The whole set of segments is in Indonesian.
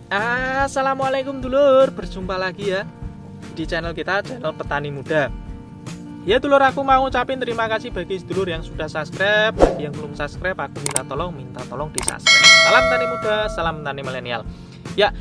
Assalamualaikum dulur, berjumpa lagi ya di channel kita, channel Petani Muda. Ya dulur, aku mau ucapin terima kasih bagi dulur yang sudah subscribe. Bagi yang belum subscribe, aku minta tolong di subscribe. Salam Petani Muda, salam Petani Milenial. Ya,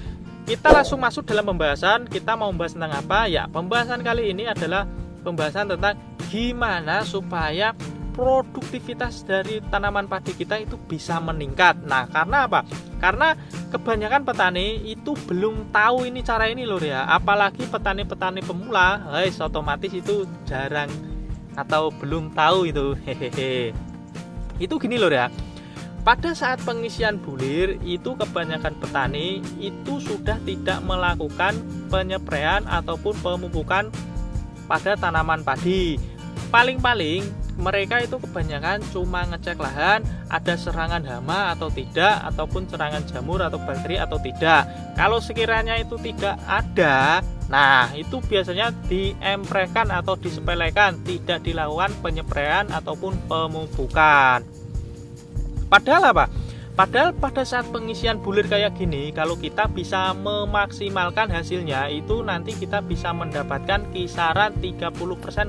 kita langsung masuk dalam pembahasan. Kita mau membahas tentang apa? Ya, pembahasan kali ini adalah pembahasan tentang gimana supaya produktivitas dari tanaman padi kita itu bisa meningkat. Nah, karena apa? Karena kebanyakan petani itu belum tahu ini cara ini lho ya. Apalagi petani-petani pemula, otomatis itu jarang atau belum tahu itu. Hehehe. Itu gini lho ya. Pada saat pengisian bulir itu kebanyakan petani itu sudah tidak melakukan penyepraian ataupun pemupukan pada tanaman padi. Paling-paling mereka itu kebanyakan cuma ngecek lahan ada serangan hama atau tidak, ataupun serangan jamur atau bakteri atau tidak. Kalau sekiranya itu tidak ada, nah itu biasanya diemprehkan atau disepelekan, tidak dilakukan penyepraian ataupun pemupukan. Padahal apa? Padahal pada saat pengisian bulir kayak gini, kalau kita bisa memaksimalkan hasilnya, itu nanti kita bisa mendapatkan kisaran 30%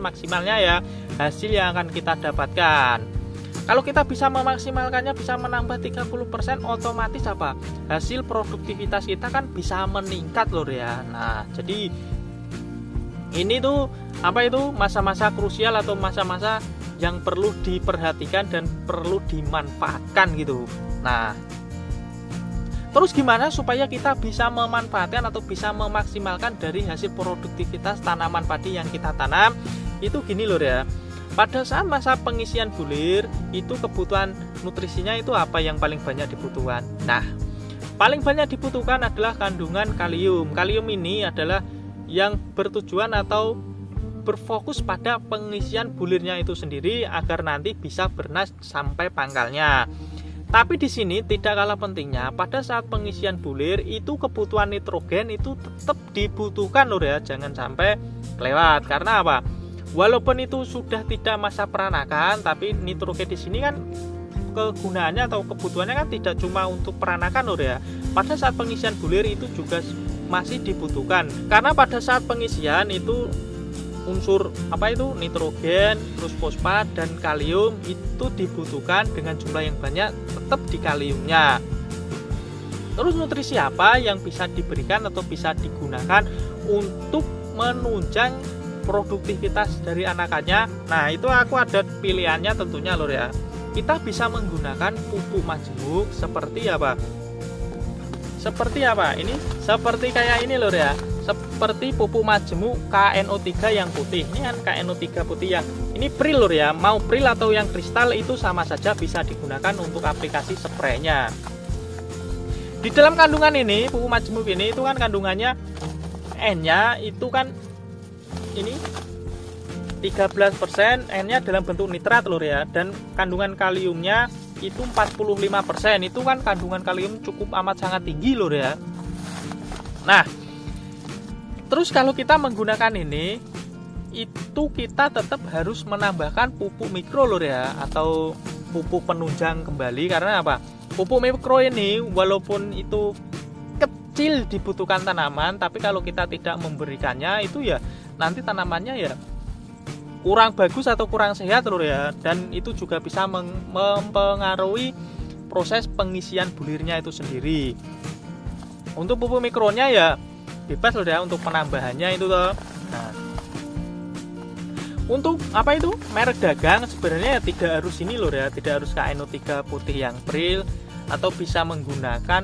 maksimalnya ya, hasil yang akan kita dapatkan. Kalau kita bisa memaksimalkannya, bisa menambah 30%, otomatis apa? Hasil produktivitas kita kan bisa meningkat loh ya. Nah, jadi ini tuh apa itu masa-masa krusial atau masa-masa yang perlu diperhatikan dan perlu dimanfaatkan gitu. Nah, terus gimana supaya kita bisa memanfaatkan atau bisa memaksimalkan dari hasil produktivitas tanaman padi yang kita tanam? Itu gini loh ya. Pada saat masa pengisian bulir, itu kebutuhan nutrisinya itu apa yang paling banyak dibutuhkan? Nah, paling banyak dibutuhkan adalah kandungan kalium. Kalium ini adalah yang bertujuan atau berfokus pada pengisian bulirnya itu sendiri agar nanti bisa bernas sampai pangkalnya. Tapi di sini tidak kalah pentingnya, pada saat pengisian bulir itu kebutuhan nitrogen itu tetap dibutuhkan loh ya, jangan sampai kelewat. Karena apa? Walaupun itu sudah tidak masa peranakan, tapi nitrogen di sini kan kegunaannya atau kebutuhannya kan tidak cuma untuk peranakan loh ya. Pada saat pengisian bulir itu juga masih dibutuhkan. Karena pada saat pengisian itu unsur apa itu nitrogen, terus fosfat dan kalium itu dibutuhkan dengan jumlah yang banyak tetap di kaliumnya. Terus nutrisi apa yang bisa diberikan atau bisa digunakan untuk menunjang produktivitas dari anakannya? Nah, itu aku ada pilihannya tentunya lor ya. Kita bisa menggunakan pupuk majemuk seperti apa? Seperti apa? Ini seperti kayak ini lor ya. Seperti pupuk majemuk KNO3 yang putih. Ini kan KNO3 putih yang ini pril lor ya. Mau pril atau yang kristal itu sama saja bisa digunakan untuk aplikasi spraynya. Di dalam kandungan ini pupuk majemuk ini itu kan kandungannya N-nya itu kan ini 13%, N-nya dalam bentuk nitrat lor ya, dan kandungan kaliumnya itu 45%. Itu kan kandungan kalium cukup amat sangat tinggi lor ya. Nah, terus kalau kita menggunakan ini, itu kita tetap harus menambahkan pupuk mikro lor ya, atau pupuk penunjang kembali. Karena apa? Pupuk mikro ini walaupun itu kecil dibutuhkan tanaman, tapi kalau kita tidak memberikannya itu ya nanti tanamannya ya kurang bagus atau kurang sehat lor ya. Dan itu juga bisa mempengaruhi proses pengisian bulirnya itu sendiri. Untuk pupuk mikronya ya bebas loh ya untuk penambahannya itu loh. Nah, untuk apa itu merek dagang sebenarnya tidak harus ini loh ya, tidak harus KNO3 putih yang pril, atau bisa menggunakan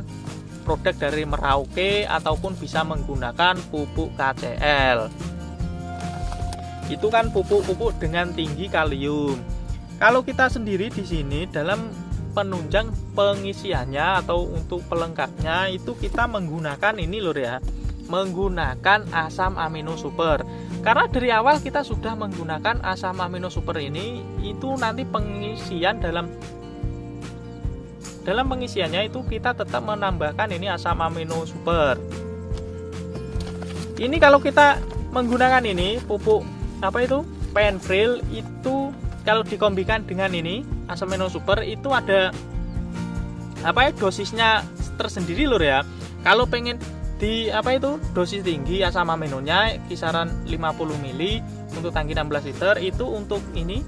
produk dari Merauke ataupun bisa menggunakan pupuk KCL. Itu kan pupuk-pupuk dengan tinggi kalium. Kalau kita sendiri di sini dalam penunjang pengisiannya atau untuk pelengkapnya itu kita menggunakan ini loh ya, menggunakan asam amino super. Karena dari awal kita sudah menggunakan asam amino super ini, itu nanti pengisian dalam pengisiannya itu kita tetap menambahkan ini asam amino super. Ini kalau kita menggunakan ini pupuk apa itu penpril, itu kalau dikombikan dengan ini asam amino super itu ada apa ya, dosisnya tersendiri lur ya. Kalau pengen di dosis tinggi asam aminonya kisaran 50 mili untuk tangki 16 liter, itu untuk ini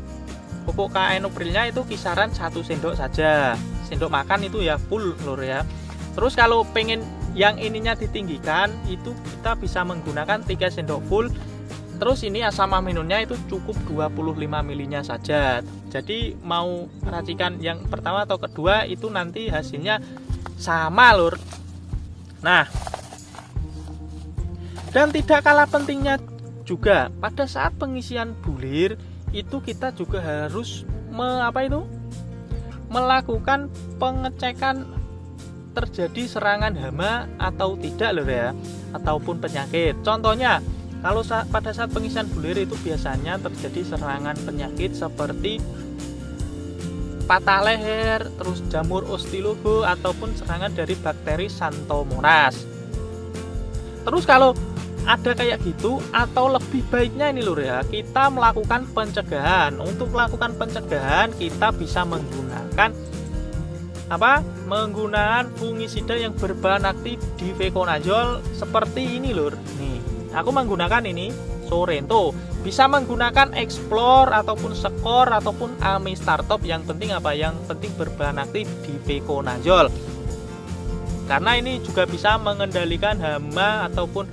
pupuk kaenoprilnya itu kisaran 1 sendok saja. Sendok makan itu ya full lur ya. Terus kalau pengen yang ininya ditinggikan, itu kita bisa menggunakan 3 sendok full. Terus ini asam aminonya itu cukup 25 milinya saja. Jadi mau racikan yang pertama atau kedua itu nanti hasilnya sama lur. Nah, dan tidak kalah pentingnya juga pada saat pengisian bulir itu kita juga harus melakukan pengecekan terjadi serangan hama atau tidak lur ya, ataupun penyakit. Contohnya kalau pada saat pengisian bulir itu biasanya terjadi serangan penyakit seperti patah leher, terus jamur ostilogo, ataupun serangan dari bakteri Xanthomonas. Terus kalau ada kayak gitu, atau lebih baiknya ini lur ya, kita melakukan pencegahan. Untuk melakukan pencegahan kita bisa menggunakan menggunakan fungisida yang berbahan aktif difeconazole seperti ini lur. Nih, aku menggunakan ini Sorento. Bisa menggunakan Explore ataupun Skor ataupun Amistartop, yang penting Yang penting berbahan aktif difeconazole. Karena ini juga bisa mengendalikan hama ataupun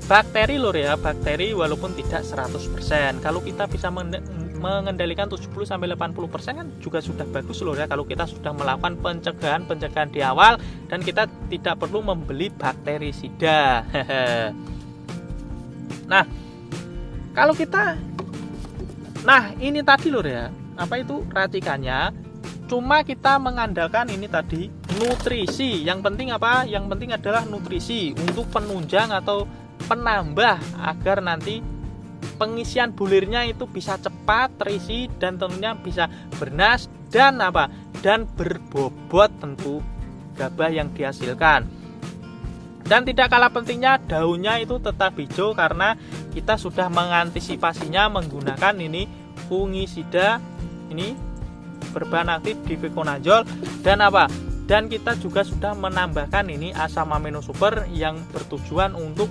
bakteri lur ya, bakteri walaupun tidak 100%. Kalau kita bisa mengendalikan 70-80% kan juga sudah bagus lur ya, kalau kita sudah melakukan pencegahan di awal dan kita tidak perlu membeli bakterisida. Ini tadi lur ya, racikannya cuma kita mengandalkan ini tadi nutrisi. Yang penting adalah nutrisi untuk penunjang atau penambah agar nanti pengisian bulirnya itu bisa cepat terisi dan tentunya bisa bernas dan berbobot tentu gabah yang dihasilkan. Dan tidak kalah pentingnya daunnya itu tetap hijau karena kita sudah mengantisipasinya menggunakan ini fungisida ini berbahan aktif difeconazole dan kita juga sudah menambahkan ini asam amino super yang bertujuan untuk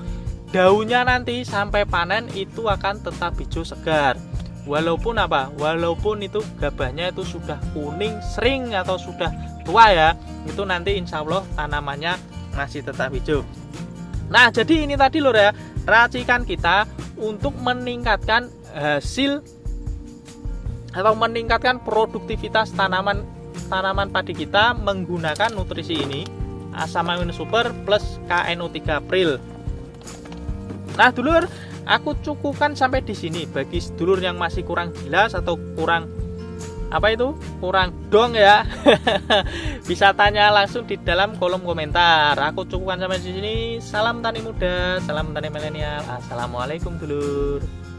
daunnya nanti sampai panen itu akan tetap hijau segar. Walaupun itu gabahnya itu sudah kuning sering atau sudah tua ya, itu nanti insya Allah tanamannya masih tetap hijau. Nah, jadi ini tadi lur ya, racikan kita untuk meningkatkan hasil atau meningkatkan produktivitas tanaman padi kita menggunakan nutrisi ini, asam amino super plus KNO3 Pril. Nah, dulur, aku cukupkan sampai di sini. Bagi dulur yang masih kurang jelas atau kurang dong ya, bisa tanya langsung di dalam kolom komentar. Aku cukupkan sampai di sini. Salam tani muda, salam tani milenial. Assalamualaikum dulur.